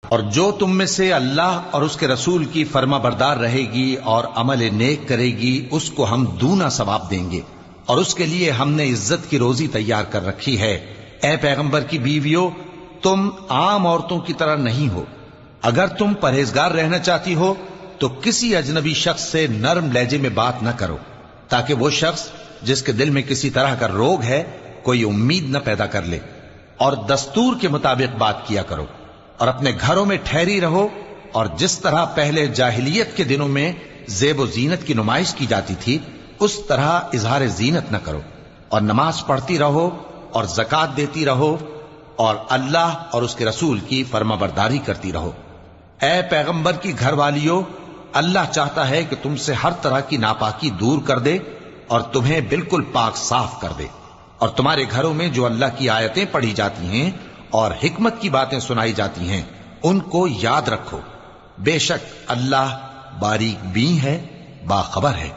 اور جو تم میں سے اللہ اور اس کے رسول کی فرما بردار رہے گی اور عمل نیک کرے گی اس کو ہم دونا ثواب دیں گے، اور اس کے لیے ہم نے عزت کی روزی تیار کر رکھی ہے۔ اے پیغمبر کی بیویوں، تم عام عورتوں کی طرح نہیں ہو۔ اگر تم پرہیزگار رہنا چاہتی ہو تو کسی اجنبی شخص سے نرم لہجے میں بات نہ کرو، تاکہ وہ شخص جس کے دل میں کسی طرح کا روگ ہے کوئی امید نہ پیدا کر لے، اور دستور کے مطابق بات کیا کرو، اور اپنے گھروں میں ٹھہری رہو، اور جس طرح پہلے جاہلیت کے دنوں میں زیب و زینت کی نمائش کی جاتی تھی اس طرح اظہار زینت نہ کرو، اور نماز پڑھتی رہو اور زکوٰۃ دیتی رہو، اور اللہ اور اس کے رسول کی فرما برداری کرتی رہو۔ اے پیغمبر کی گھر والیو، اللہ چاہتا ہے کہ تم سے ہر طرح کی ناپاکی دور کر دے اور تمہیں بالکل پاک صاف کر دے، اور تمہارے گھروں میں جو اللہ کی آیتیں پڑھی جاتی ہیں اور حکمت کی باتیں سنائی جاتی ہیں ان کو یاد رکھو، بے شک اللہ باریک بین ہے، باخبر ہے۔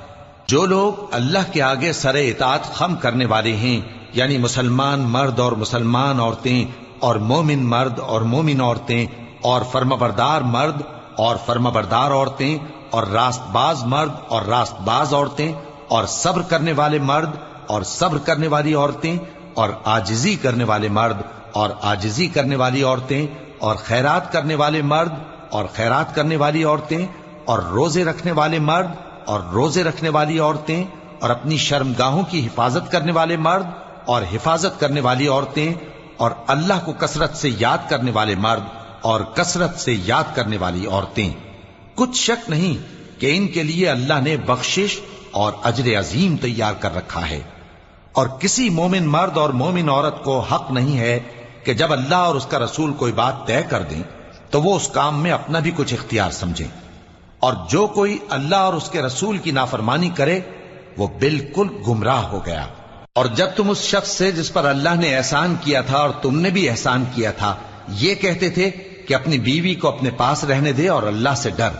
جو لوگ اللہ کے آگے سر اطاعت خم کرنے والے ہیں، یعنی مسلمان مرد اور مسلمان عورتیں، اور مومن مرد اور مومن عورتیں، اور فرمانبردار مرد اور فرمانبردار عورتیں، اور راست باز مرد اور راست باز عورتیں، اور صبر کرنے والے مرد اور صبر کرنے والی عورتیں، اور عاجزی کرنے والے مرد اور عاجزی کرنے والی عورتیں، اور خیرات کرنے والے مرد اور خیرات کرنے والی عورتیں، اور روزے رکھنے والے مرد اور روزے رکھنے والی عورتیں، اور اپنی شرمگاہوں کی حفاظت کرنے والے مرد اور حفاظت کرنے والی عورتیں، اور اللہ کو کثرت سے یاد کرنے والے مرد اور کثرت سے یاد کرنے والی عورتیں۔ کچھ شک نہیں کہ ان کے لیے اللہ نے بخشش اور اجر عظیم تیار کر رکھا ہے، اور کسی مومن مرد اور مومن عورت کو حق نہیں ہے کہ جب اللہ اور اس کا رسول کوئی بات طے کر دیں تو وہ اس کام میں اپنا بھی کچھ اختیار سمجھیں، اور جو کوئی اللہ اور اس کے رسول کی نافرمانی کرے وہ بالکل گمراہ ہو گیا۔ اور جب تم اس شخص سے جس پر اللہ نے احسان کیا تھا اور تم نے بھی احسان کیا تھا یہ کہتے تھے کہ اپنی بیوی کو اپنے پاس رہنے دے اور اللہ سے ڈر،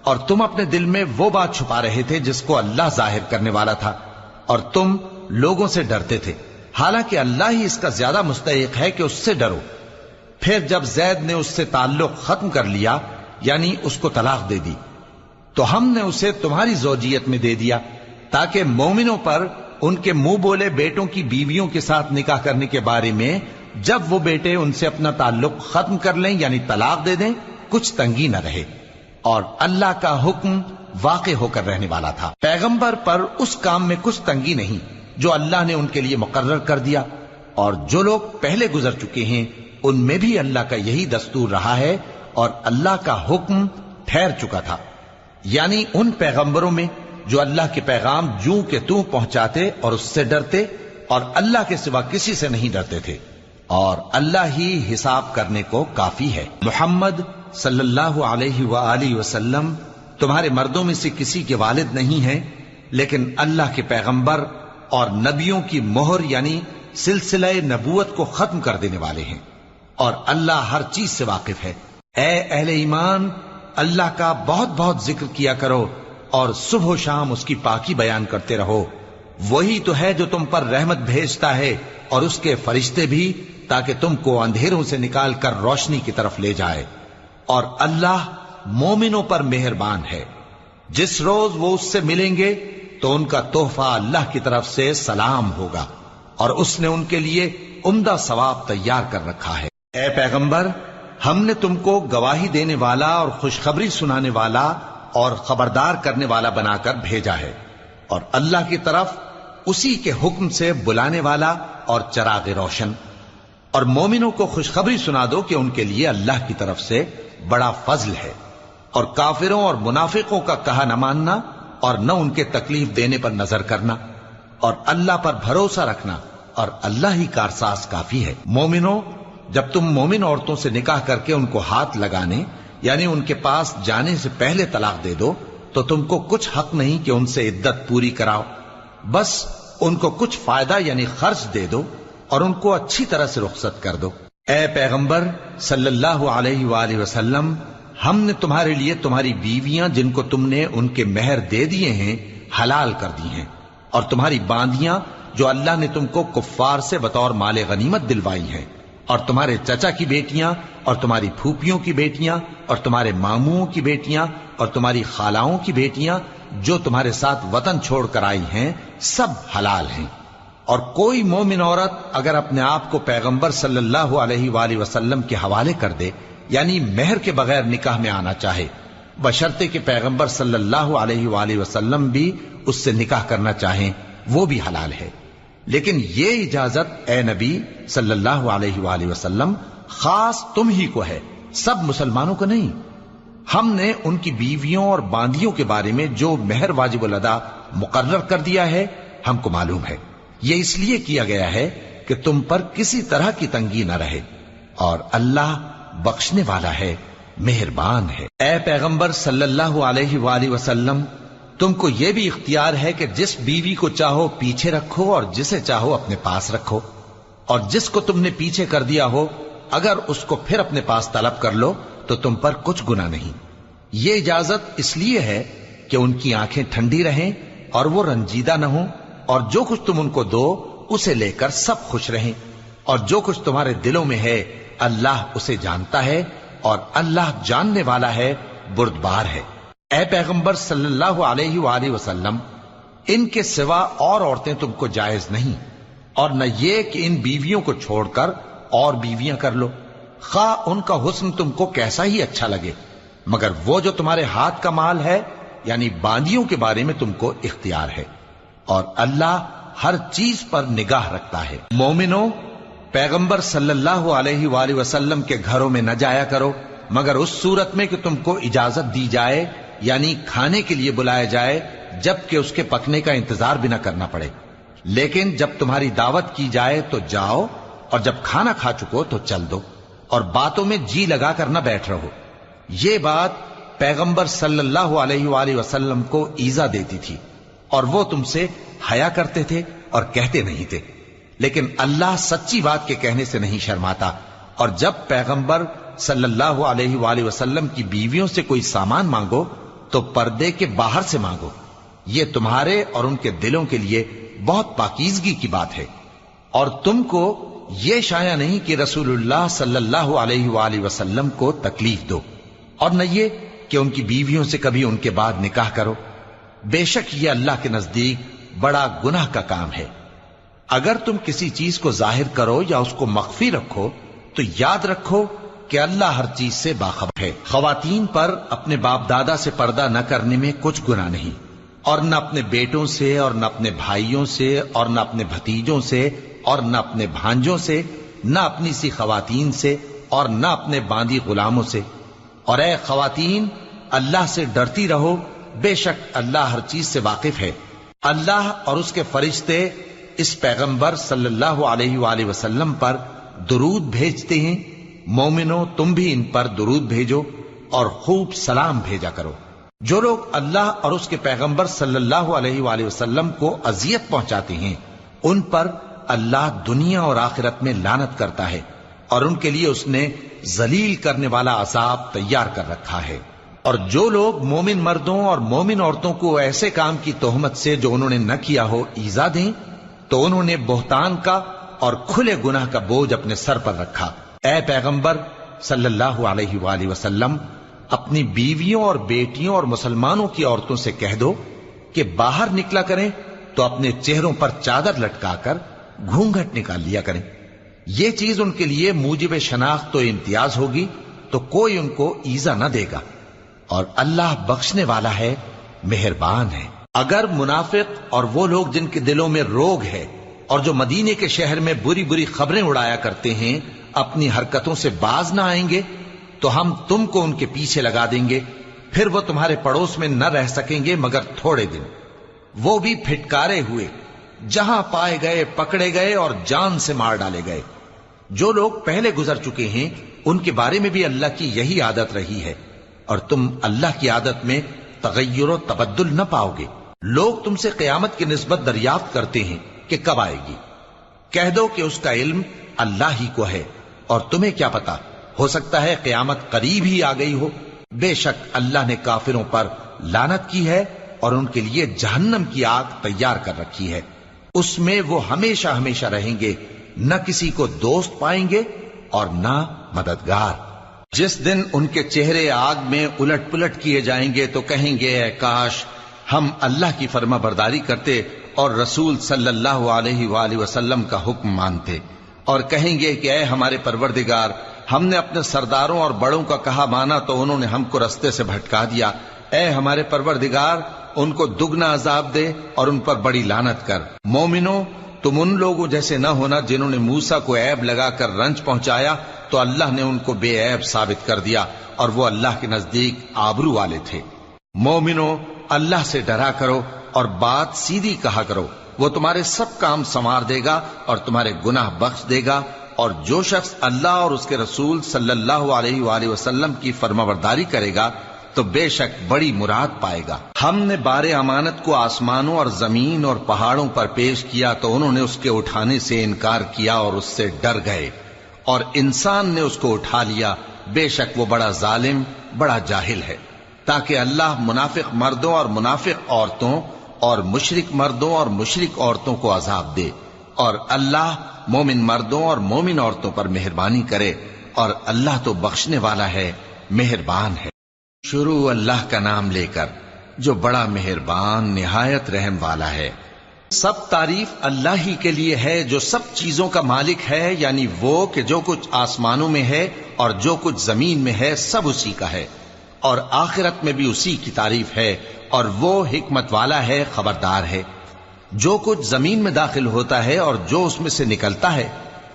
اور تم اپنے دل میں وہ بات چھپا رہے تھے جس کو اللہ ظاہر کرنے والا تھا، اور تم لوگوں سے ڈرتے تھے، حالانکہ اللہ ہی اس کا زیادہ مستحق ہے کہ اس سے ڈرو۔ پھر جب زید نے اس سے تعلق ختم کر لیا، یعنی اس کو طلاق دے دی، تو ہم نے اسے تمہاری زوجیت میں دے دیا تاکہ مومنوں پر ان کے منہ بولے بیٹوں کی بیویوں کے ساتھ نکاح کرنے کے بارے میں جب وہ بیٹے ان سے اپنا تعلق ختم کر لیں یعنی طلاق دے دیں کچھ تنگی نہ رہے، اور اللہ کا حکم واقع ہو کر رہنے والا تھا۔ پیغمبر پر اس کام میں کچھ تنگی نہیں جو اللہ نے ان کے لیے مقرر کر دیا، اور جو لوگ پہلے گزر چکے ہیں ان میں بھی اللہ کا یہی دستور رہا ہے، اور اللہ کا حکم ٹھہر چکا تھا، یعنی ان پیغمبروں میں جو اللہ کے پیغام جوں کہ توں پہنچاتے اور اس سے ڈرتے اور اللہ کے سوا کسی سے نہیں ڈرتے تھے، اور اللہ ہی حساب کرنے کو کافی ہے۔ محمد صلی اللہ علیہ وآلہ وسلم تمہارے مردوں میں سے کسی کے والد نہیں ہیں، لیکن اللہ کے پیغمبر اور نبیوں کی مہر یعنی سلسلہ نبوت کو ختم کر دینے والے ہیں، اور اللہ ہر چیز سے واقف ہے۔ اے اہل ایمان، اللہ کا بہت بہت ذکر کیا کرو اور صبح و شام اس کی پاکی بیان کرتے رہو، وہی تو ہے جو تم پر رحمت بھیجتا ہے اور اس کے فرشتے بھی، تاکہ تم کو اندھیروں سے نکال کر روشنی کی طرف لے جائے، اور اللہ مومنوں پر مہربان ہے۔ جس روز وہ اس سے ملیں گے تو ان کا تحفہ اللہ کی طرف سے سلام ہوگا، اور اس نے ان کے لیے عمدہ ثواب تیار کر رکھا ہے۔ اے پیغمبر، ہم نے تم کو گواہی دینے والا اور خوشخبری سنانے والا اور خبردار کرنے والا بنا کر بھیجا ہے، اور اللہ کی طرف اسی کے حکم سے بلانے والا اور چراغ روشن۔ اور مومنوں کو خوشخبری سنا دو کہ ان کے لیے اللہ کی طرف سے بڑا فضل ہے، اور کافروں اور منافقوں کا کہا نہ ماننا اور نہ ان کے تکلیف دینے پر نظر کرنا، اور اللہ پر بھروسہ رکھنا، اور اللہ ہی کارساز کافی ہے۔ مومنوں، جب تم مومن عورتوں سے نکاح کر کے ان کو ہاتھ لگانے یعنی ان کے پاس جانے سے پہلے طلاق دے دو تو تم کو کچھ حق نہیں کہ ان سے عدت پوری کراؤ، بس ان کو کچھ فائدہ یعنی خرچ دے دو اور ان کو اچھی طرح سے رخصت کر دو۔ اے پیغمبر صلی اللہ علیہ وآلہ وسلم، ہم نے تمہارے لیے تمہاری بیویاں جن کو تم نے ان کے مہر دے دیے ہیں حلال کر دی ہیں، اور تمہاری باندیاں جو اللہ نے تم کو کفار سے بطور مال غنیمت دلوائی ہیں، اور تمہارے چچا کی بیٹیاں اور تمہاری پھوپھیوں کی بیٹیاں اور تمہارے ماموں کی بیٹیاں اور تمہاری خالاؤں کی بیٹیاں جو تمہارے ساتھ وطن چھوڑ کر آئی ہیں سب حلال ہیں۔ اور کوئی مومن عورت اگر اپنے آپ کو پیغمبر صلی اللہ علیہ وآلہ وسلم کے حوالے کر دے، یعنی مہر کے بغیر نکاح میں آنا چاہے، بشرطے کہ پیغمبر صلی اللہ علیہ وآلہ وسلم بھی اس سے نکاح کرنا چاہیں، وہ بھی حلال ہے۔ لیکن یہ اجازت اے نبی صلی اللہ علیہ وآلہ وسلم خاص تم ہی کو ہے، سب مسلمانوں کو نہیں۔ ہم نے ان کی بیویوں اور باندیوں کے بارے میں جو مہر واجب الادا مقرر کر دیا ہے ہم کو معلوم ہے، یہ اس لیے کیا گیا ہے کہ تم پر کسی طرح کی تنگی نہ رہے، اور اللہ بخشنے والا ہے، مہربان ہے۔ اے پیغمبر صلی اللہ علیہ وآلہ وسلم، تم کو یہ بھی اختیار ہے کہ جس بیوی کو چاہو پیچھے رکھو اور جسے چاہو اپنے پاس رکھو، اور جس کو تم نے پیچھے کر دیا ہو اگر اس کو پھر اپنے پاس طلب کر لو تو تم پر کچھ گناہ نہیں۔ یہ اجازت اس لیے ہے کہ ان کی آنکھیں ٹھنڈی رہیں اور وہ رنجیدہ نہ ہوں، اور جو کچھ تم ان کو دو اسے لے کر سب خوش رہیں، اور جو کچھ تمہارے دلوں میں ہے اللہ اسے جانتا ہے، اور اللہ جاننے والا ہے، بردبار ہے۔ اے پیغمبر صلی اللہ علیہ وآلہ وسلم، ان کے سوا اور عورتیں تم کو جائز نہیں، اور نہ یہ کہ ان بیویوں کو چھوڑ کر اور بیویاں کر لو، خواہ ان کا حسن تم کو کیسا ہی اچھا لگے، مگر وہ جو تمہارے ہاتھ کا مال ہے یعنی باندیوں کے بارے میں تم کو اختیار ہے، اور اللہ ہر چیز پر نگاہ رکھتا ہے۔ مومنوں، پیغمبر صلی اللہ علیہ وآلہ وسلم کے گھروں میں نہ جایا کرو مگر اس صورت میں کہ تم کو اجازت دی جائے، یعنی کھانے کے لیے بلایا جائے جبکہ اس کے پکنے کا انتظار بھی نہ کرنا پڑے۔ لیکن جب تمہاری دعوت کی جائے تو جاؤ، اور جب کھانا کھا چکو تو چل دو، اور باتوں میں جی لگا کر نہ بیٹھ رہو۔ یہ بات پیغمبر صلی اللہ علیہ وآلہ وسلم کو ایذا دیتی تھی، اور وہ تم سے حیا کرتے تھے اور کہتے نہیں تھے، لیکن اللہ سچی بات کے کہنے سے نہیں شرماتا۔ اور جب پیغمبر صلی اللہ علیہ وآلہ وسلم کی بیویوں سے کوئی سامان مانگو تو پردے کے باہر سے مانگو، یہ تمہارے اور ان کے دلوں کے لیے بہت پاکیزگی کی بات ہے۔ اور تم کو یہ شایع نہیں کہ رسول اللہ صلی اللہ علیہ وآلہ وسلم کو تکلیف دو، اور نہ یہ کہ ان کی بیویوں سے کبھی ان کے بعد نکاح کرو، بے شک یہ اللہ کے نزدیک بڑا گناہ کا کام ہے۔ اگر تم کسی چیز کو ظاہر کرو یا اس کو مخفی رکھو تو یاد رکھو کہ اللہ ہر چیز سے باخبر ہے۔ خواتین پر اپنے باپ دادا سے پردہ نہ کرنے میں کچھ گناہ نہیں، اور نہ اپنے بیٹوں سے اور نہ اپنے بھائیوں سے اور نہ اپنے بھتیجوں سے اور نہ اپنے بھانجوں سے، نہ اپنی سی خواتین سے اور نہ اپنے باندی غلاموں سے۔ اور اے خواتین، اللہ سے ڈرتی رہو، بے شک اللہ ہر چیز سے واقف ہے۔ اللہ اور اس کے فرشتے اس پیغمبر صلی اللہ علیہ وآلہ وسلم پر درود بھیجتے ہیں۔ مومنوں، تم بھی ان پر درود بھیجو اور خوب سلام بھیجا کرو۔ جو لوگ اللہ اور اس کے پیغمبر صلی اللہ علیہ وآلہ وسلم کو اذیت پہنچاتے ہیں ان پر اللہ دنیا اور آخرت میں لعنت کرتا ہے، اور ان کے لیے اس نے ذلیل کرنے والا عذاب تیار کر رکھا ہے۔ اور جو لوگ مومن مردوں اور مومن عورتوں کو ایسے کام کی تہمت سے جو انہوں نے نہ کیا ہو ایذا دیں تو انہوں نے بہتان کا اور کھلے گناہ کا بوجھ اپنے سر پر رکھا۔ اے پیغمبر صلی اللہ علیہ وآلہ وسلم، اپنی بیویوں اور بیٹیوں اور مسلمانوں کی عورتوں سے کہہ دو کہ باہر نکلا کریں تو اپنے چہروں پر چادر لٹکا کر گھونگھٹ نکال لیا کریں، یہ چیز ان کے لیے موجب شناخت و امتیاز ہوگی تو کوئی ان کو ایذا نہ دے گا، اور اللہ بخشنے والا ہے، مہربان ہے۔ اگر منافق اور وہ لوگ جن کے دلوں میں روگ ہے اور جو مدینے کے شہر میں بری بری خبریں اڑایا کرتے ہیں اپنی حرکتوں سے باز نہ آئیں گے تو ہم تم کو ان کے پیچھے لگا دیں گے، پھر وہ تمہارے پڑوس میں نہ رہ سکیں گے مگر تھوڑے دن، وہ بھی پھٹکارے ہوئے، جہاں پائے گئے پکڑے گئے اور جان سے مار ڈالے گئے۔ جو لوگ پہلے گزر چکے ہیں ان کے بارے میں بھی اللہ کی یہی عادت رہی ہے، اور تم اللہ کی عادت میں تغیر و تبدل نہ پاؤ گے۔ لوگ تم سے قیامت کی نسبت دریافت کرتے ہیں کہ کب آئے گی، کہہ دو کہ اس کا علم اللہ ہی کو ہے، اور تمہیں کیا پتا، ہو سکتا ہے قیامت قریب ہی آ گئی ہو۔ بے شک اللہ نے کافروں پر لعنت کی ہے اور ان کے لیے جہنم کی آگ تیار کر رکھی ہے، اس میں وہ ہمیشہ ہمیشہ رہیں گے، نہ کسی کو دوست پائیں گے اور نہ مددگار۔ جس دن ان کے چہرے آگ میں الٹ پلٹ کیے جائیں گے تو کہیں گے اے کاش ہم اللہ کی فرما برداری کرتے اور رسول صلی اللہ علیہ وآلہ وسلم کا حکم مانتے، اور کہیں گے کہ اے ہمارے پروردگار، ہم نے اپنے سرداروں اور بڑوں کا کہا مانا تو انہوں نے ہم کو رستے سے بھٹکا دیا۔ اے ہمارے پروردگار، ان کو دگنا عذاب دے اور ان پر بڑی لعنت کر۔ مومنوں، تم ان لوگوں جیسے نہ ہونا جنہوں نے موسیٰ کو عیب لگا کر رنج پہنچایا تو اللہ نے ان کو بے عیب ثابت کر دیا اور وہ اللہ کے نزدیک آبرو والے تھے۔ مومنوں، اللہ سے ڈرا کرو اور بات سیدھی کہا کرو، وہ تمہارے سب کام سنوار دے گا اور تمہارے گناہ بخش دے گا، اور جو شخص اللہ اور اس کے رسول صلی اللہ علیہ وآلہ وسلم کی فرمانبرداری کرے گا تو بے شک بڑی مراد پائے گا۔ ہم نے بار امانت کو آسمانوں اور زمین اور پہاڑوں پر پیش کیا تو انہوں نے اس کے اٹھانے سے انکار کیا اور اس سے ڈر گئے، اور انسان نے اس کو اٹھا لیا، بے شک وہ بڑا ظالم، بڑا جاہل ہے، تاکہ اللہ منافق مردوں اور منافق عورتوں اور مشرک مردوں اور مشرک عورتوں کو عذاب دے، اور اللہ مومن مردوں اور مومن عورتوں پر مہربانی کرے، اور اللہ تو بخشنے والا ہے، مہربان ہے۔ شروع اللہ کا نام لے کر جو بڑا مہربان نہایت رحم والا ہے۔ سب تعریف اللہ ہی کے لیے ہے جو سب چیزوں کا مالک ہے، یعنی وہ کہ جو کچھ آسمانوں میں ہے اور جو کچھ زمین میں ہے سب اسی کا ہے، اور آخرت میں بھی اسی کی تعریف ہے، اور وہ حکمت والا ہے، خبردار ہے۔ جو کچھ زمین میں داخل ہوتا ہے اور جو اس میں سے نکلتا ہے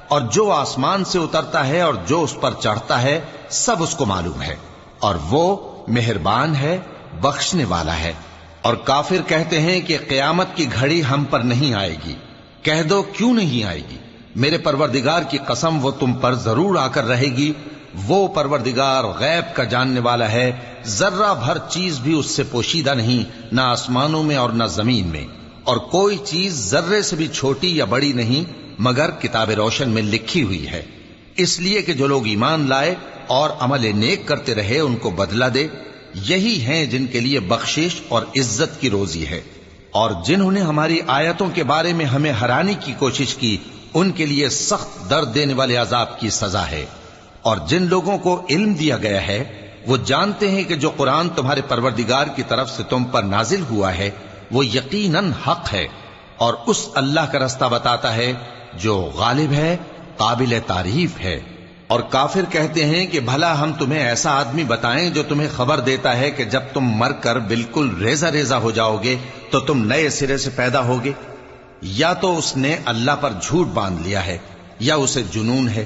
اور جو آسمان سے اترتا ہے اور جو اس پر چڑھتا ہے سب اس کو معلوم ہے، اور وہ مہربان ہے، بخشنے والا ہے۔ اور کافر کہتے ہیں کہ قیامت کی گھڑی ہم پر نہیں آئے گی۔ کہہ دو کیوں نہیں آئے گی؟ میرے پروردگار کی قسم وہ تم پر ضرور آ کر رہے گی۔ وہ پروردگار غیب کا جاننے والا ہے، ذرہ بھر چیز بھی اس سے پوشیدہ نہیں، نہ آسمانوں میں اور نہ زمین میں، اور کوئی چیز ذرے سے بھی چھوٹی یا بڑی نہیں مگر کتاب روشن میں لکھی ہوئی ہے، اس لیے کہ جو لوگ ایمان لائے اور عمل نیک کرتے رہے ان کو بدلہ دے۔ یہی ہیں جن کے لیے بخشش اور عزت کی روزی ہے، اور جنہوں نے ہماری آیتوں کے بارے میں ہمیں ہرانے کی کوشش کی ان کے لیے سخت درد دینے والے عذاب کی سزا ہے۔ اور جن لوگوں کو علم دیا گیا ہے وہ جانتے ہیں کہ جو قرآن تمہارے پروردگار کی طرف سے تم پر نازل ہوا ہے وہ یقیناً حق ہے، اور اس اللہ کا رستہ بتاتا ہے جو غالب ہے، قابل تعریف ہے۔ اور کافر کہتے ہیں کہ بھلا ہم تمہیں ایسا آدمی بتائیں جو تمہیں خبر دیتا ہے کہ جب تم مر کر بالکل ریزہ ریزہ ہو جاؤ گے تو تم نئے سرے سے پیدا ہوگے؟ یا تو اس نے اللہ پر جھوٹ باندھ لیا ہے یا اسے جنون ہے۔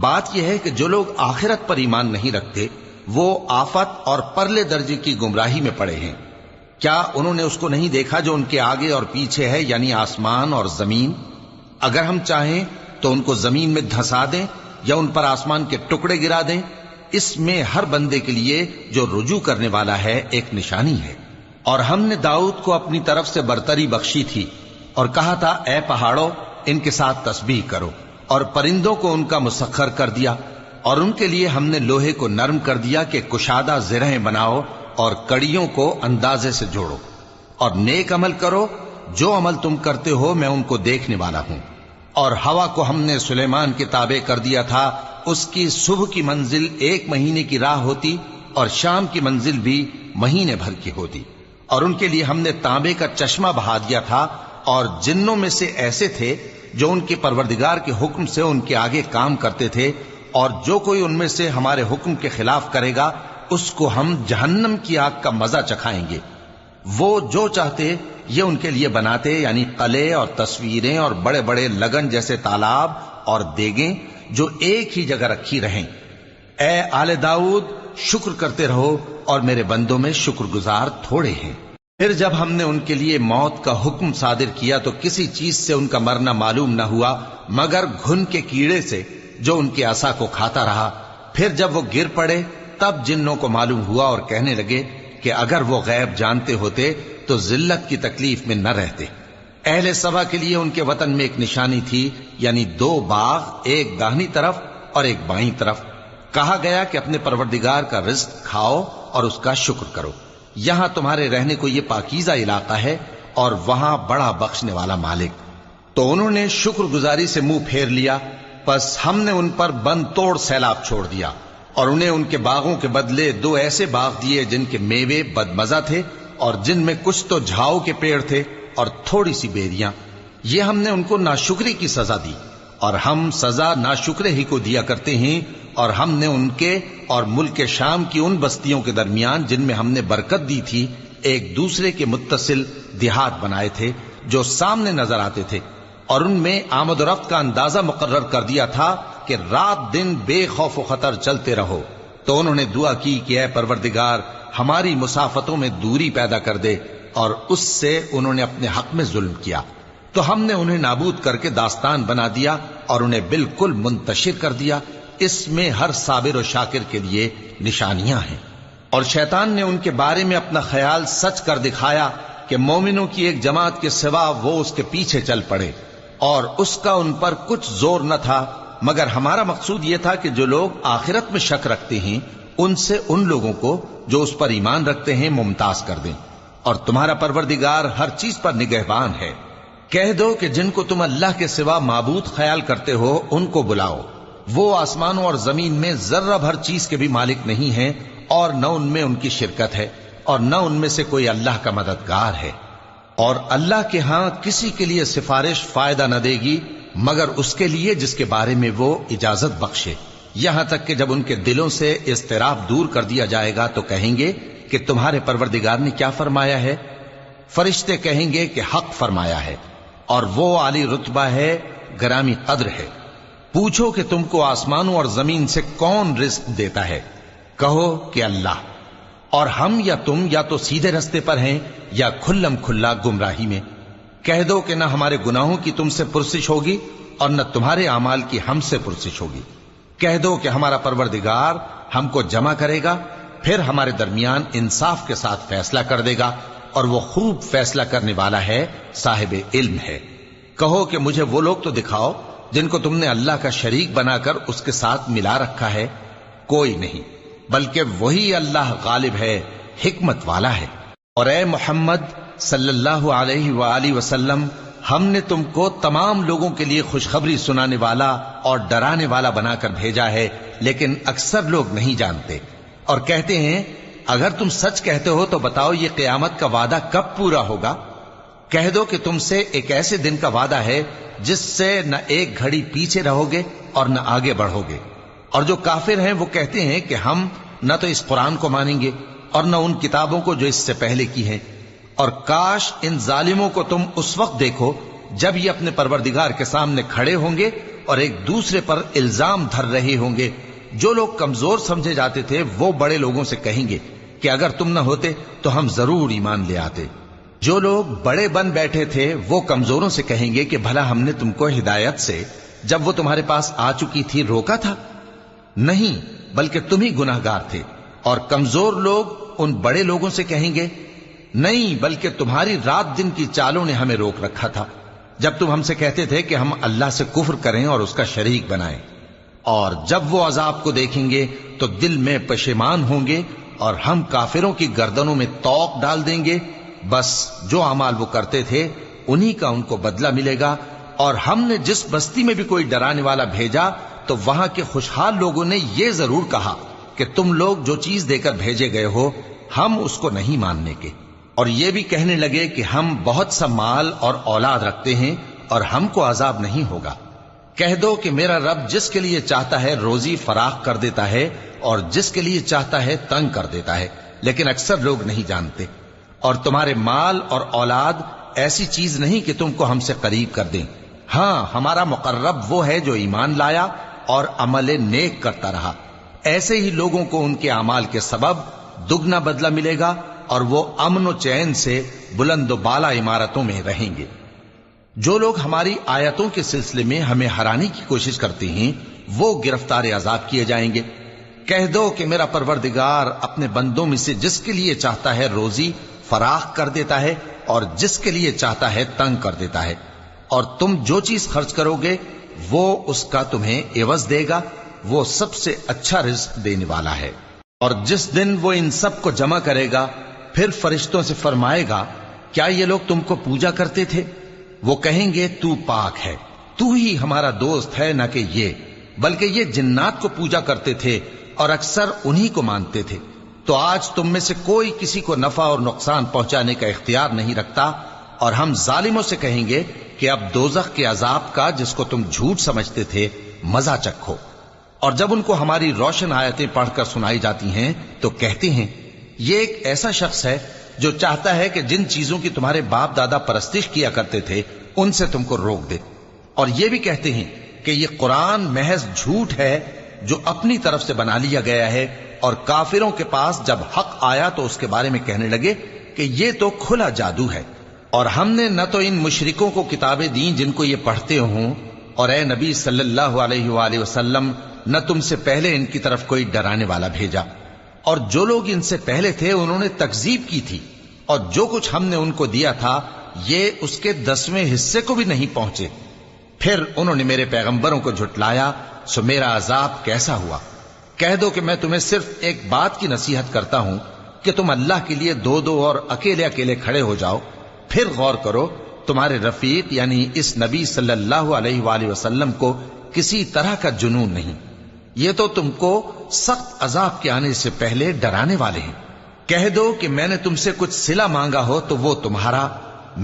بات یہ ہے کہ جو لوگ آخرت پر ایمان نہیں رکھتے وہ آفت اور پرلے درجے کی گمراہی میں پڑے ہیں۔ کیا انہوں نے اس کو نہیں دیکھا جو ان کے آگے اور پیچھے ہے، یعنی آسمان اور زمین؟ اگر ہم چاہیں تو ان کو زمین میں دھسا دیں یا ان پر آسمان کے ٹکڑے گرا دیں، اس میں ہر بندے کے لیے جو رجوع کرنے والا ہے ایک نشانی ہے۔ اور ہم نے داؤد کو اپنی طرف سے برتری بخشی تھی اور کہا تھا اے پہاڑوں ان کے ساتھ تسبیح کرو، اور پرندوں کو ان کا مسخر کر دیا، اور ان کے لیے ہم نے لوہے کو نرم کر دیا کہ کشادہ زرہیں بناؤ اور کڑیوں کو اندازے سے جوڑو، اور نیک عمل کرو، جو عمل تم کرتے ہو میں ان کو دیکھنے والا ہوں۔ اور ہوا کو ہم نے سلیمان کے تابع کر دیا تھا، اس کی صبح کی منزل 1 مہینے کی راہ ہوتی اور شام کی منزل بھی مہینے بھر کی ہوتی، اور ان کے لیے ہم نے تانبے کا چشمہ بہا دیا تھا، اور جنوں میں سے ایسے تھے جو ان کے پروردگار کے حکم سے ان کے آگے کام کرتے تھے، اور جو کوئی ان میں سے ہمارے حکم کے خلاف کرے گا اس کو ہم جہنم کی آگ کا مزہ چکھائیں گے۔ وہ جو چاہتے یہ ان کے لیے بناتے، یعنی قلعے اور تصویریں اور بڑے بڑے لگن جیسے تالاب اور دیگیں جو ایک ہی جگہ رکھی رہیں۔ اے آل داؤد، شکر کرتے رہو اور میرے بندوں میں شکر گزار تھوڑے ہیں۔ پھر جب ہم نے ان کے لیے موت کا حکم صادر کیا تو کسی چیز سے ان کا مرنا معلوم نہ ہوا مگر گھن کے کیڑے سے جو ان کے عصا کو کھاتا رہا۔ پھر جب وہ گر پڑے تب جنوں کو معلوم ہوا اور کہنے لگے کہ اگر وہ غیب جانتے ہوتے تو ذلت کی تکلیف میں نہ رہتے۔ اہل سبا کے لیے ان کے وطن میں ایک نشانی تھی، یعنی 2 باغ، ایک داہنی طرف اور ایک بائیں طرف۔ کہا گیا کہ اپنے پروردگار کا رزق کھاؤ اور اس کا شکر کرو، یہاں تمہارے رہنے کو یہ پاکیزہ علاقہ ہے اور وہاں بڑا بخشنے والا مالک۔ تو انہوں نے شکر گزاری سے منہ پھیر لیا پس ہم نے ان پر بند توڑ سیلاب چھوڑ دیا اور انہیں ان کے باغوں کے بدلے 2 ایسے باغ دیے جن کے میوے بدمزہ تھے اور جن میں کچھ تو جھاؤ کے پیڑ تھے اور تھوڑی سی بیریاں. یہ ہم نے ان کو ناشکری کی سزا دی، اور ہم سزا ناشکرے ہی کو دیا کرتے ہیں. اور ہم نے ان کے اور ملک شام کی ان بستیوں کے درمیان جن میں ہم نے برکت دی تھی ایک دوسرے کے متصل دیہات بنائے تھے جو سامنے نظر آتے تھے، اور ان میں آمد و رفت کا اندازہ مقرر کر دیا تھا کہ رات دن بے خوف و خطر چلتے رہو. تو انہوں نے دعا کی کہ اے پروردگار ہماری مسافتوں میں دوری پیدا کر دے، اور اس سے انہوں نے اپنے حق میں ظلم کیا. تو ہم نے انہیں نابود کر کے داستان بنا دیا اور انہیں بالکل منتشر کر دیا. اس میں ہر صابر و شاکر کے لیے نشانیاں ہیں. اور شیطان نے ان کے بارے میں اپنا خیال سچ کر دکھایا کہ مومنوں کی ایک جماعت کے سوا وہ اس کے پیچھے چل پڑے، اور اس کا ان پر کچھ زور نہ تھا، مگر ہمارا مقصود یہ تھا کہ جو لوگ آخرت میں شک رکھتے ہیں ان سے ان لوگوں کو جو اس پر ایمان رکھتے ہیں ممتاز کر دیں. اور تمہارا پروردگار ہر چیز پر نگہبان ہے. کہہ دو کہ جن کو تم اللہ کے سوا معبود خیال کرتے ہو ان کو بلاؤ. وہ آسمانوں اور زمین میں ذرہ بھر چیز کے بھی مالک نہیں ہیں، اور نہ ان میں ان کی شرکت ہے، اور نہ ان میں سے کوئی اللہ کا مددگار ہے. اور اللہ کے ہاں کسی کے لیے سفارش فائدہ نہ دے گی مگر اس کے لیے جس کے بارے میں وہ اجازت بخشے. یہاں تک کہ جب ان کے دلوں سے اضطراب دور کر دیا جائے گا تو کہیں گے کہ تمہارے پروردگار نے کیا فرمایا ہے؟ فرشتے کہیں گے کہ حق فرمایا ہے، اور وہ عالی رتبہ ہے، گرامی قدر ہے. پوچھو کہ تم کو آسمانوں اور زمین سے کون رزق دیتا ہے؟ کہو کہ اللہ. اور ہم یا تم یا تو سیدھے رستے پر ہیں یا کھلم کھلا گمراہی میں. کہہ دو کہ نہ ہمارے گناہوں کی تم سے پرسش ہوگی اور نہ تمہارے اعمال کی ہم سے پرسش ہوگی. کہہ دو کہ ہمارا پروردگار ہم کو جمع کرے گا، پھر ہمارے درمیان انصاف کے ساتھ فیصلہ کر دے گا، اور وہ خوب فیصلہ کرنے والا ہے، صاحب علم ہے. کہو کہ مجھے وہ لوگ تو دکھاؤ جن کو تم نے اللہ کا شریک بنا کر اس کے ساتھ ملا رکھا ہے. کوئی نہیں، بلکہ وہی اللہ غالب ہے، حکمت والا ہے. اور اے محمد صلی اللہ علیہ وآلہ وسلم، ہم نے تم کو تمام لوگوں کے لیے خوشخبری سنانے والا اور ڈرانے والا بنا کر بھیجا ہے، لیکن اکثر لوگ نہیں جانتے. اور کہتے ہیں اگر تم سچ کہتے ہو تو بتاؤ یہ قیامت کا وعدہ کب پورا ہوگا؟ کہہ دو کہ تم سے ایک ایسے دن کا وعدہ ہے جس سے نہ ایک گھڑی پیچھے رہو گے اور نہ آگے بڑھو گے. اور جو کافر ہیں وہ کہتے ہیں کہ ہم نہ تو اس قرآن کو مانیں گے اور نہ ان کتابوں کو جو اس سے پہلے کی ہیں. اور کاش ان ظالموں کو تم اس وقت دیکھو جب یہ اپنے پروردگار کے سامنے کھڑے ہوں گے اور ایک دوسرے پر الزام دھر رہے ہوں گے. جو لوگ کمزور سمجھے جاتے تھے وہ بڑے لوگوں سے کہیں گے کہ اگر تم نہ ہوتے تو ہم ضرور ایمان لے آتے. جو لوگ بڑے بن بیٹھے تھے وہ کمزوروں سے کہیں گے کہ بھلا ہم نے تم کو ہدایت سے جب وہ تمہارے پاس آ چکی تھی روکا تھا؟ نہیں، بلکہ تم ہی گناہگار تھے. اور کمزور لوگ ان بڑے لوگوں سے کہیں گے نہیں، بلکہ تمہاری رات دن کی چالوں نے ہمیں روک رکھا تھا جب تم ہم سے کہتے تھے کہ ہم اللہ سے کفر کریں اور اس کا شریک بنائیں. اور جب وہ عذاب کو دیکھیں گے تو دل میں پشیمان ہوں گے اور ہم کافروں کی گردنوں میں توق ڈال دیں گے. بس جو اعمال وہ کرتے تھے انہی کا ان کو بدلہ ملے گا. اور ہم نے جس بستی میں بھی کوئی ڈرانے والا بھیجا تو وہاں کے خوشحال لوگوں نے یہ ضرور کہا کہ تم لوگ جو چیز دے کر بھیجے گئے ہو ہم اس کو نہیں ماننے کے. اور یہ بھی کہنے لگے کہ ہم بہت سا مال اور اولاد رکھتے ہیں اور ہم کو عذاب نہیں ہوگا. کہہ دو کہ میرا رب جس کے لیے چاہتا ہے روزی فراخ کر دیتا ہے اور جس کے لیے چاہتا ہے تنگ کر دیتا ہے، لیکن اکثر لوگ نہیں جانتے. اور تمہارے مال اور اولاد ایسی چیز نہیں کہ تم کو ہم سے قریب کر دیں. ہاں، ہمارا مقرب وہ ہے جو ایمان لایا اور عمل نیک کرتا رہا. ایسے ہی لوگوں کو ان کے اعمال کے سبب دگنا بدلہ ملے گا اور وہ امن و چین سے بلند و بالا عمارتوں میں رہیں گے. جو لوگ ہماری آیتوں کے سلسلے میں ہمیں ہرانے کی کوشش کرتے ہیں وہ گرفتار عذاب کیے جائیں گے. کہہ دو کہ میرا پروردگار اپنے بندوں میں سے جس کے لیے چاہتا ہے روزی فراخ کر دیتا ہے اور جس کے لیے چاہتا ہے تنگ کر دیتا ہے. اور تم جو چیز خرچ کرو گے وہ اس کا تمہیں عوض دے گا. وہ سب سے اچھا رزق دینے والا ہے. اور جس دن وہ ان سب کو جمع کرے گا پھر فرشتوں سے فرمائے گا کیا یہ لوگ تم کو پوجا کرتے تھے؟ وہ کہیں گے تو پاک ہے، تو ہی ہمارا دوست ہے نہ کہ یہ، بلکہ یہ جنات کو پوجا کرتے تھے اور اکثر انہی کو مانتے تھے۔ تو آج تم میں سے کوئی کسی کو نفع اور نقصان پہنچانے کا اختیار نہیں رکھتا، اور ہم ظالموں سے کہیں گے کہ اب دوزخ کے عذاب کا، جس کو تم جھوٹ سمجھتے تھے، مزہ چکھو۔ اور جب ان کو ہماری روشن آیتیں پڑھ کر سنائی جاتی ہیں تو کہتے ہیں یہ ایک ایسا شخص ہے جو چاہتا ہے کہ جن چیزوں کی تمہارے باپ دادا پرستش کیا کرتے تھے ان سے تم کو روک دے، اور یہ بھی کہتے ہیں کہ یہ قرآن محض جھوٹ ہے جو اپنی طرف سے بنا لیا گیا ہے، اور کافروں کے پاس جب حق آیا تو اس کے بارے میں کہنے لگے کہ یہ تو کھلا جادو ہے۔ اور ہم نے نہ تو ان مشرکوں کو کتابیں دیں جن کو یہ پڑھتے ہوں، اور اے نبی صلی اللہ علیہ وآلہ وسلم نہ تم سے پہلے ان کی طرف کوئی ڈرانے والا بھیجا، اور جو لوگ ان سے پہلے تھے انہوں نے تکذیب کی تھی، اور جو کچھ ہم نے ان کو دیا تھا یہ اس کے 10ویں حصے کو بھی نہیں پہنچے۔ پھر انہوں نے میرے پیغمبروں کو جھٹلایا، سو میرا عذاب کیسا ہوا۔ کہہ دو کہ میں تمہیں صرف ایک بات کی نصیحت کرتا ہوں کہ تم اللہ کے لیے دو دو اور اکیلے اکیلے کھڑے ہو جاؤ، پھر غور کرو تمہارے رفیق یعنی اس نبی صلی اللہ علیہ وآلہ وسلم کو کسی طرح کا جنون نہیں، یہ تو تم کو سخت عذاب کے آنے سے پہلے ڈرانے والے ہیں۔ کہہ دو کہ میں نے تم سے کچھ صلہ مانگا ہو تو وہ تمہارا،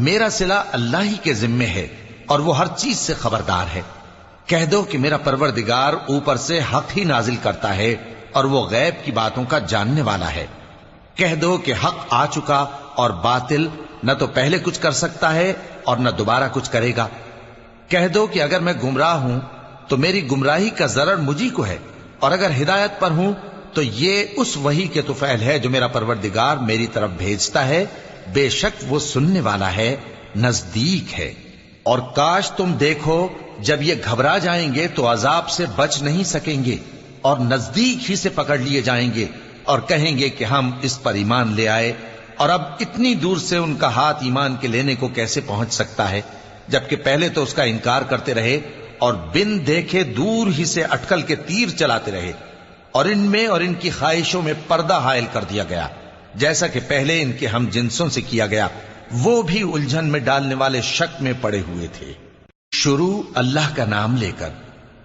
میرا صلہ اللہ ہی کے ذمے ہے اور وہ ہر چیز سے خبردار ہے۔ کہہ دو کہ میرا پروردگار اوپر سے حق ہی نازل کرتا ہے اور وہ غیب کی باتوں کا جاننے والا ہے۔ کہہ دو کہ حق آ چکا اور باطل نہ تو پہلے کچھ کر سکتا ہے اور نہ دوبارہ کچھ کرے گا۔ کہہ دو کہ اگر میں گمراہ ہوں تو میری گمراہی کا ضرر مجھی کو ہے، اور اگر ہدایت پر ہوں تو یہ اس وحی کے طفیل ہے جو میرا پروردگار میری طرف بھیجتا ہے، بے شک وہ سننے والا ہے، نزدیک ہے۔ اور کاش تم دیکھو جب یہ گھبرا جائیں گے تو عذاب سے بچ نہیں سکیں گے اور نزدیک ہی سے پکڑ لیے جائیں گے، اور کہیں گے کہ ہم اس پر ایمان لے آئے، اور اب اتنی دور سے ان کا ہاتھ ایمان کے لینے کو کیسے پہنچ سکتا ہے، جبکہ پہلے تو اس کا انکار کرتے رہے اور بن دیکھے دور ہی سے اٹکل کے تیر چلاتے رہے، اور ان میں اور ان کی خواہشوں میں پردہ حائل کر دیا گیا، جیسا کہ پہلے ان کے ہم جنسوں سے کیا گیا، وہ بھی الجھن میں ڈالنے والے شک میں پڑے ہوئے تھے۔ شروع اللہ کا نام لے کر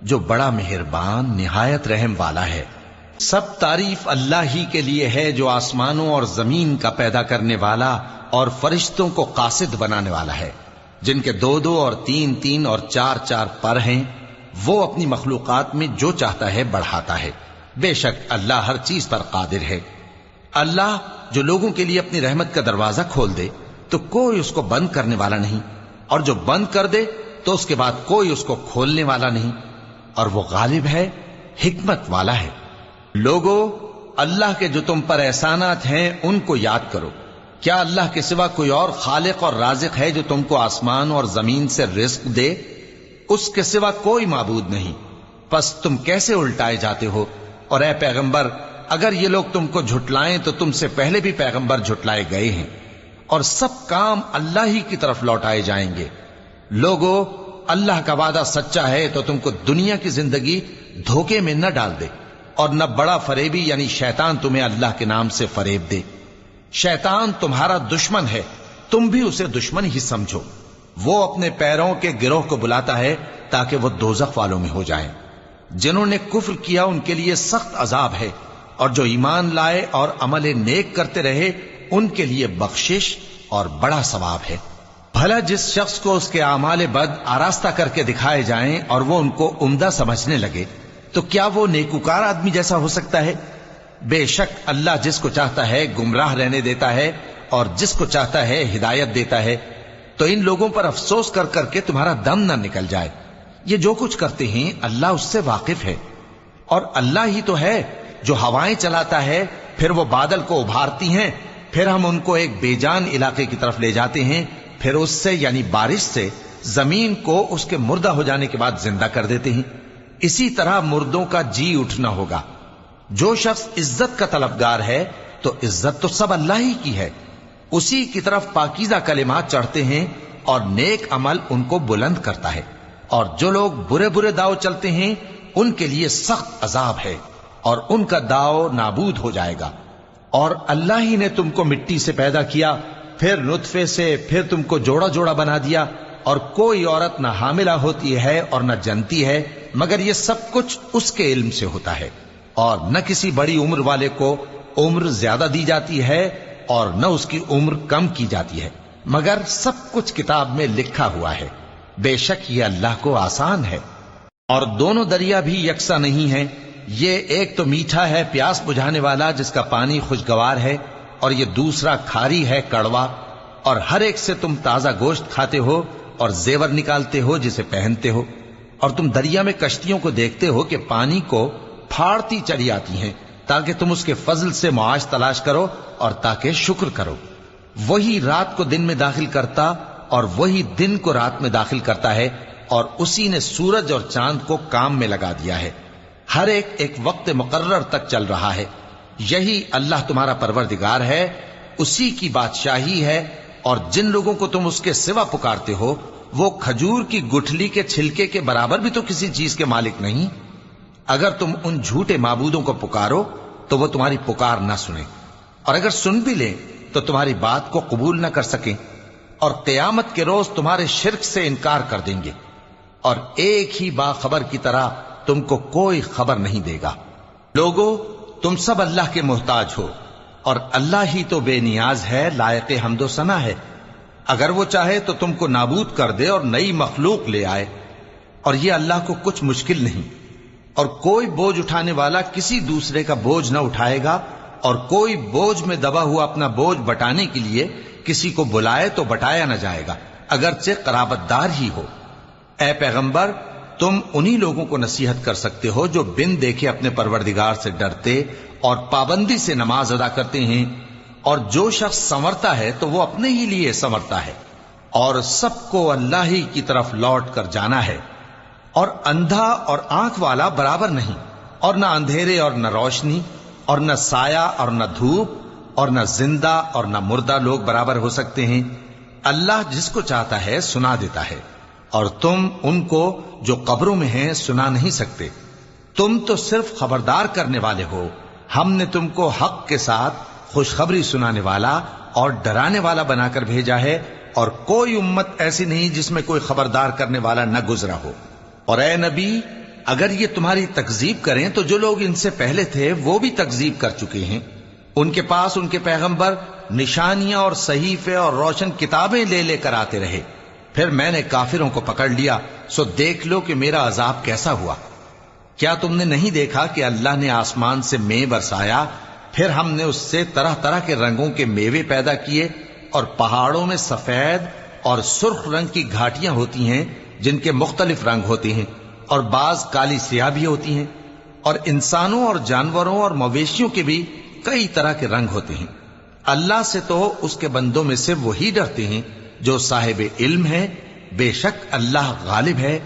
جو بڑا مہربان نہایت رحم والا ہے۔ سب تعریف اللہ ہی کے لیے ہے جو آسمانوں اور زمین کا پیدا کرنے والا اور فرشتوں کو قاصد بنانے والا ہے، جن کے 2 اور 3 اور 4 پر ہیں، وہ اپنی مخلوقات میں جو چاہتا ہے بڑھاتا ہے، بے شک اللہ ہر چیز پر قادر ہے۔ اللہ جو لوگوں کے لیے اپنی رحمت کا دروازہ کھول دے تو کوئی اس کو بند کرنے والا نہیں، اور جو بند کر دے تو اس کے بعد کوئی اس کو کھولنے والا نہیں، اور وہ غالب ہے، حکمت والا ہے۔ لوگو، اللہ کے جو تم پر احسانات ہیں ان کو یاد کرو۔ کیا اللہ کے سوا کوئی اور خالق اور رازق ہے جو تم کو آسمان اور زمین سے رزق دے؟ اس کے سوا کوئی معبود نہیں، پس تم کیسے الٹائے جاتے ہو؟ اور اے پیغمبر، اگر یہ لوگ تم کو جھٹلائیں تو تم سے پہلے بھی پیغمبر جھٹلائے گئے ہیں، اور سب کام اللہ ہی کی طرف لوٹائے جائیں گے۔ لوگو، اللہ کا وعدہ سچا ہے تو تم کو دنیا کی زندگی دھوکے میں نہ ڈال دے، اور نہ بڑا فریبی یعنی شیطان تمہیں اللہ کے نام سے فریب دے۔ شیطان تمہارا دشمن ہے، تم بھی اسے دشمن ہی سمجھو۔ وہ اپنے پیروں کے گروہ کو بلاتا ہے تاکہ وہ دوزخ والوں میں ہو جائیں۔ جنہوں نے کفر کیا ان کے لیے سخت عذاب ہے، اور جو ایمان لائے اور عمل نیک کرتے رہے ان کے لیے بخشش اور بڑا ثواب ہے۔ بھلا جس شخص کو اس کے اعمال بد آراستہ کر کے دکھائے جائیں اور وہ ان کو عمدہ سمجھنے لگے تو کیا وہ نیکوکار آدمی جیسا ہو سکتا ہے؟ بے شک اللہ جس کو چاہتا ہے گمراہ رہنے دیتا ہے اور جس کو چاہتا ہے ہدایت دیتا ہے۔ تو ان لوگوں پر افسوس کر کر کے تمہارا دم نہ نکل جائے، یہ جو کچھ کرتے ہیں اللہ اس سے واقف ہے۔ اور اللہ ہی تو ہے جو ہوائیں چلاتا ہے، پھر وہ بادل کو ابھارتی ہیں، پھر ہم ان کو ایک بے جان علاقے کی طرف لے جاتے ہیں، پھر اس سے یعنی بارش سے زمین کو اس کے مردہ ہو جانے کے بعد زندہ کر دیتے ہیں۔ اسی طرح مردوں کا جی اٹھنا ہوگا۔ جو شخص عزت کا طلبگار ہے تو عزت تو سب اللہ ہی کی ہے، اسی کی طرف پاکیزہ کلمات چڑھتے ہیں اور نیک عمل ان کو بلند کرتا ہے، اور جو لوگ برے برے داؤ چلتے ہیں ان کے لیے سخت عذاب ہے اور ان کا داؤ نابود ہو جائے گا۔ اور اللہ ہی نے تم کو مٹی سے پیدا کیا، پھر نطفے سے، پھر تم کو جوڑا جوڑا بنا دیا، اور کوئی عورت نہ حاملہ ہوتی ہے اور نہ جنتی ہے مگر یہ سب کچھ اس کے علم سے ہوتا ہے، اور نہ کسی بڑی عمر والے کو عمر زیادہ دی جاتی ہے اور نہ اس کی عمر کم کی جاتی ہے، مگر سب کچھ کتاب میں لکھا ہوا ہے۔ بے شک یہ اللہ کو آسان ہے۔ اور دونوں دریا بھی یکساں نہیں ہیں، یہ ایک تو میٹھا ہے پیاس بجھانے والا جس کا پانی خوشگوار ہے، اور یہ دوسرا کھاری ہے کڑوا، اور ہر ایک سے تم تازہ گوشت کھاتے ہو اور زیور نکالتے ہو جسے پہنتے ہو، اور تم دریا میں کشتیوں کو دیکھتے ہو کہ پانی کو پھاڑتی چلی آتی ہیں تاکہ تم اس کے فضل سے معاش تلاش کرو اور تاکہ شکر کرو۔ وہی رات کو دن میں داخل کرتا اور وہی دن کو رات میں داخل کرتا ہے، اور اسی نے سورج اور چاند کو کام میں لگا دیا ہے، ہر ایک ایک وقت مقرر تک چل رہا ہے۔ یہی اللہ تمہارا پروردگار ہے، اسی کی بادشاہی ہے، اور جن لوگوں کو تم اس کے سوا پکارتے ہو وہ کھجور کی گٹھلی کے چھلکے کے برابر بھی تو کسی چیز کے مالک نہیں۔ اگر تم ان جھوٹے معبودوں کو پکارو تو وہ تمہاری پکار نہ سنیں، اور اگر سن بھی لیں تو تمہاری بات کو قبول نہ کر سکیں، اور قیامت کے روز تمہارے شرک سے انکار کر دیں گے، اور ایک ہی باخبر کی طرح تم کو کوئی خبر نہیں دے گا۔ لوگو تم سب اللہ کے محتاج ہو، اور اللہ ہی تو بے نیاز ہے، لائق حمد و ثنا ہے۔ اگر وہ چاہے تو تم کو نابود کر دے اور نئی مخلوق لے آئے، اور یہ اللہ کو کچھ مشکل نہیں۔ اور کوئی بوجھ اٹھانے والا کسی دوسرے کا بوجھ نہ اٹھائے گا، اور کوئی بوجھ میں دبا ہوا اپنا بوجھ بٹانے کے لیے کسی کو بلائے تو بٹایا نہ جائے گا، اگرچہ قرابت دار ہی ہو۔ اے پیغمبر، تم انہی لوگوں کو نصیحت کر سکتے ہو جو بن دیکھے اپنے پروردگار سے ڈرتے اور پابندی سے نماز ادا کرتے ہیں، اور جو شخص سنورتا ہے تو وہ اپنے ہی لیے سنورتا ہے، اور سب کو اللہ ہی کی طرف لوٹ کر جانا ہے۔ اور اندھا اور آنکھ والا برابر نہیں، اور نہ اندھیرے اور نہ روشنی، اور نہ سایہ اور نہ دھوپ، اور نہ زندہ اور نہ مردہ لوگ برابر ہو سکتے ہیں۔ اللہ جس کو چاہتا ہے سنا دیتا ہے، اور تم ان کو جو قبروں میں ہیں سنا نہیں سکتے۔ تم تو صرف خبردار کرنے والے ہو، ہم نے تم کو حق کے ساتھ خوشخبری سنانے والا اور ڈرانے والا بنا کر بھیجا ہے، اور کوئی امت ایسی نہیں جس میں کوئی خبردار کرنے والا نہ گزرا ہو۔ اور اے نبی، اگر یہ تمہاری تکذیب کریں تو جو لوگ ان سے پہلے تھے وہ بھی تکذیب کر چکے ہیں۔ ان کے پاس ان کے پیغمبر نشانیاں اور صحیفے اور روشن کتابیں لے لے کر آتے رہے، پھر میں نے کافروں کو پکڑ لیا، سو دیکھ لو کہ میرا عذاب کیسا ہوا۔ کیا تم نے نہیں دیکھا کہ اللہ نے آسمان سے مے برسایا، پھر ہم نے اس سے طرح طرح کے رنگوں کے میوے پیدا کیے، اور پہاڑوں میں سفید اور سرخ رنگ کی گھاٹیاں ہوتی ہیں جن کے مختلف رنگ ہوتے ہیں، اور بعض کالی سیاہ بھی ہوتی ہیں، اور انسانوں اور جانوروں اور مویشیوں کے بھی کئی طرح کے رنگ ہوتے ہیں۔ اللہ سے تو اس کے بندوں میں سے وہی ڈرتے ہیں جو صاحب علم ہے، بے شک اللہ غالب ہے،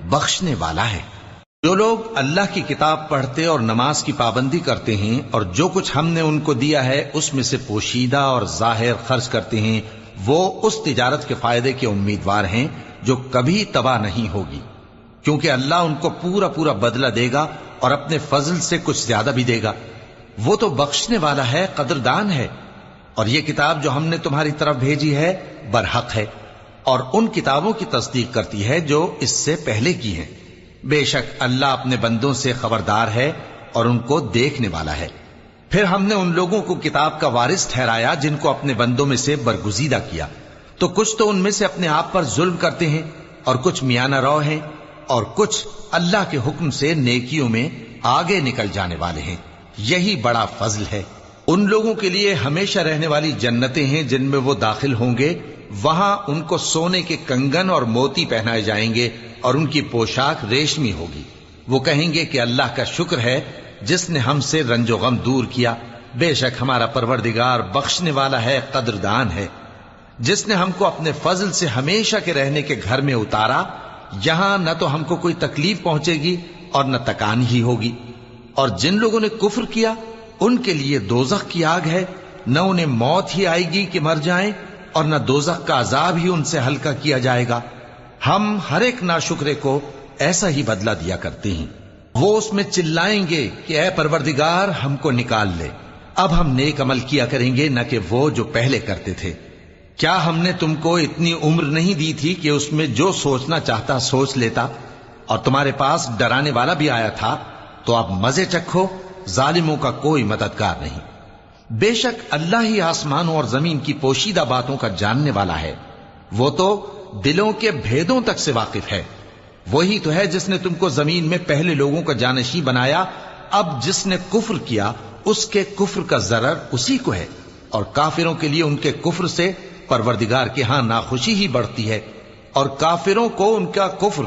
بخشنے والا ہے۔ جو لوگ اللہ کی کتاب پڑھتے اور نماز کی پابندی کرتے ہیں اور جو کچھ ہم نے ان کو دیا ہے اس میں سے پوشیدہ اور ظاہر خرچ کرتے ہیں، وہ اس تجارت کے فائدے کے امیدوار ہیں جو کبھی تباہ نہیں ہوگی، کیونکہ اللہ ان کو پورا پورا بدلہ دے گا اور اپنے فضل سے کچھ زیادہ بھی دے گا۔ وہ تو بخشنے والا ہے، قدردان ہے۔ اور یہ کتاب جو ہم نے تمہاری طرف بھیجی ہے برحق ہے، اور ان کتابوں کی تصدیق کرتی ہے جو اس سے پہلے کی ہیں۔ بے شک اللہ اپنے بندوں سے خبردار ہے اور ان کو دیکھنے والا ہے۔ پھر ہم نے ان لوگوں کو کتاب کا وارث ٹھہرایا جن کو اپنے بندوں میں سے برگزیدہ کیا، تو کچھ تو ان میں سے اپنے آپ پر ظلم کرتے ہیں، اور کچھ میانہ رو ہیں، اور کچھ اللہ کے حکم سے نیکیوں میں آگے نکل جانے والے ہیں۔ یہی بڑا فضل ہے۔ ان لوگوں کے لیے ہمیشہ رہنے والی جنتیں ہیں جن میں وہ داخل ہوں گے، وہاں ان کو سونے کے کنگن اور موتی پہنائے جائیں گے، اور ان کی پوشاک ریشمی ہوگی۔ وہ کہیں گے کہ اللہ کا شکر ہے جس نے ہم سے رنج و غم دور کیا، بے شک ہمارا پروردگار بخشنے والا ہے، قدردان ہے۔ جس نے ہم کو اپنے فضل سے ہمیشہ کے رہنے کے گھر میں اتارا، یہاں نہ تو ہم کو کوئی تکلیف پہنچے گی اور نہ تکان ہی ہوگی۔ اور جن لوگوں نے کفر کیا ان کے لیے دوزخ کی آگ ہے، نہ انہیں موت ہی آئے گی کہ مر جائیں، اور نہ دوزخ کا عذاب ہی ان سے ہلکا کیا جائے گا۔ ہم ہر ایک ناشکرے کو ایسا ہی بدلہ دیا کرتے ہیں۔ وہ اس میں چلائیں گے کہ اے پروردگار ہم کو نکال لے، اب ہم نیک عمل کیا کریں گے نہ کہ وہ جو پہلے کرتے تھے۔ کیا ہم نے تم کو اتنی عمر نہیں دی تھی کہ اس میں جو سوچنا چاہتا سوچ لیتا، اور تمہارے پاس ڈرانے والا بھی آیا تھا؟ تو اب مزے چکھو، ظالموں کا کوئی مددگار نہیں۔ بے شک اللہ ہی آسمانوں اور زمین کی پوشیدہ باتوں کا جاننے والا ہے، وہ تو دلوں کے بھیدوں تک سے واقف ہے۔ وہی تو ہے جس نے تم کو زمین میں پہلے لوگوں کا جانشین بنایا، اب جس نے کفر کیا اس کے کفر کا ضرر اسی کو ہے، اور کافروں کے لیے ان کے کفر سے پروردگار کے ہاں ناخوشی ہی بڑھتی ہے، اور کافروں کو ان کا کفر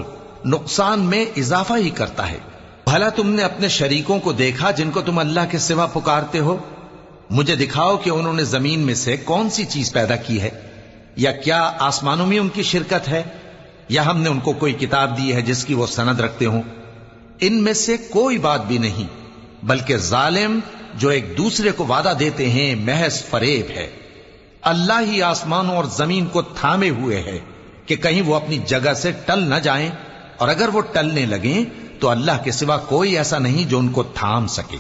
نقصان میں اضافہ ہی کرتا ہے۔ بھلا تم نے اپنے شریکوں کو دیکھا جن کو تم اللہ کے سوا پکارتے ہو؟ مجھے دکھاؤ کہ انہوں نے زمین میں سے کون سی چیز پیدا کی ہے، یا کیا آسمانوں میں ان کی شرکت ہے، یا ہم نے ان کو کوئی کتاب دی ہے جس کی وہ سند رکھتے ہوں؟ ان میں سے کوئی بات بھی نہیں، بلکہ ظالم جو ایک دوسرے کو وعدہ دیتے ہیں محض فریب ہے۔ اللہ ہی آسمانوں اور زمین کو تھامے ہوئے ہے کہ کہیں وہ اپنی جگہ سے ٹل نہ جائیں، اور اگر وہ ٹلنے لگیں تو اللہ کے سوا کوئی ایسا نہیں جو ان کو تھام سکے۔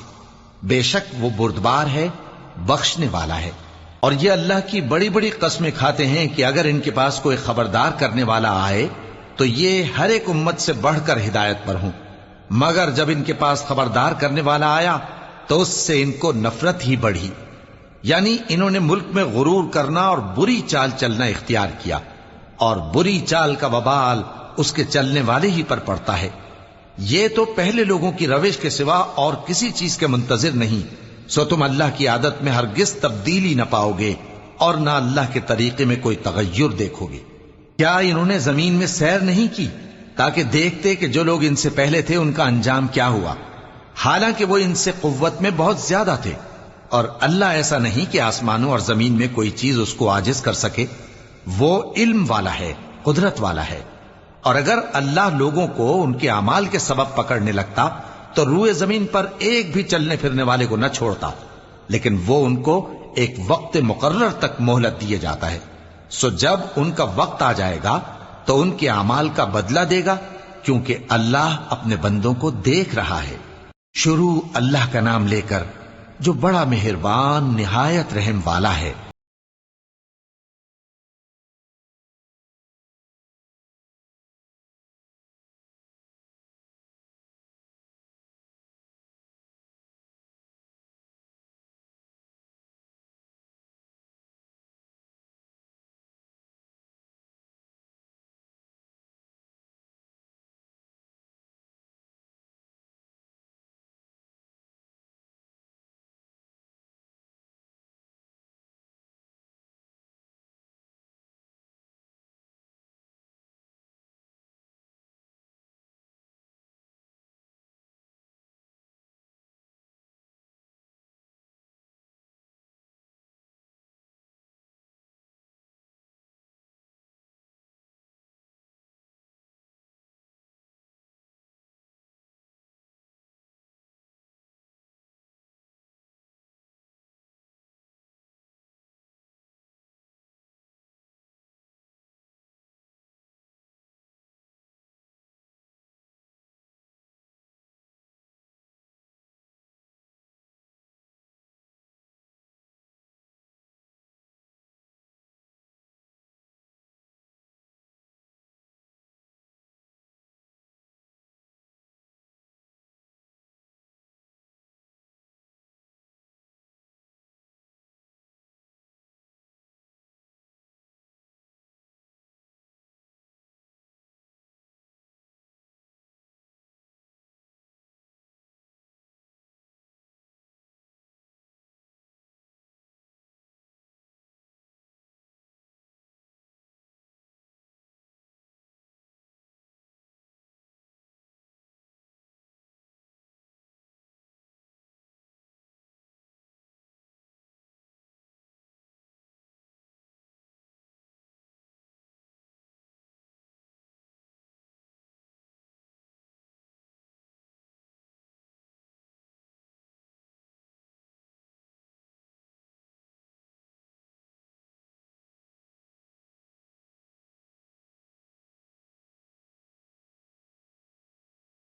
بے شک وہ بردبار ہے، بخشنے والا ہے۔ اور یہ اللہ کی بڑی بڑی قسمیں کھاتے ہیں کہ اگر ان کے پاس کوئی خبردار کرنے والا آئے تو یہ ہر ایک امت سے بڑھ کر ہدایت پر ہوں، مگر جب ان کے پاس خبردار کرنے والا آیا تو اس سے ان کو نفرت ہی بڑھی، یعنی انہوں نے ملک میں غرور کرنا اور بری چال چلنا اختیار کیا، اور بری چال کا وبال اس کے چلنے والے ہی پر پڑتا ہے۔ یہ تو پہلے لوگوں کی روش کے سوا اور کسی چیز کے منتظر نہیں، سو تم اللہ کی عادت میں ہرگز تبدیلی نہ پاؤ گے اور نہ اللہ کے طریقے میں کوئی تغیر دیکھو گے۔ کیا انہوں نے زمین میں سیر نہیں کی تاکہ دیکھتے کہ جو لوگ ان سے پہلے تھے ان کا انجام کیا ہوا، حالانکہ وہ ان سے قوت میں بہت زیادہ تھے؟ اور اللہ ایسا نہیں کہ آسمانوں اور زمین میں کوئی چیز اس کو عاجز کر سکے، وہ علم والا ہے، قدرت والا ہے۔ اور اگر اللہ لوگوں کو ان کے اعمال کے سبب پکڑنے لگتا تو روئے زمین پر ایک بھی چلنے پھرنے والے کو نہ چھوڑتا، لیکن وہ ان کو ایک وقت مقرر تک مہلت دیے جاتا ہے، سو جب ان کا وقت آ جائے گا تو ان کے اعمال کا بدلہ دے گا، کیونکہ اللہ اپنے بندوں کو دیکھ رہا ہے۔ شروع اللہ کا نام لے کر جو بڑا مہربان نہایت رحم والا ہے۔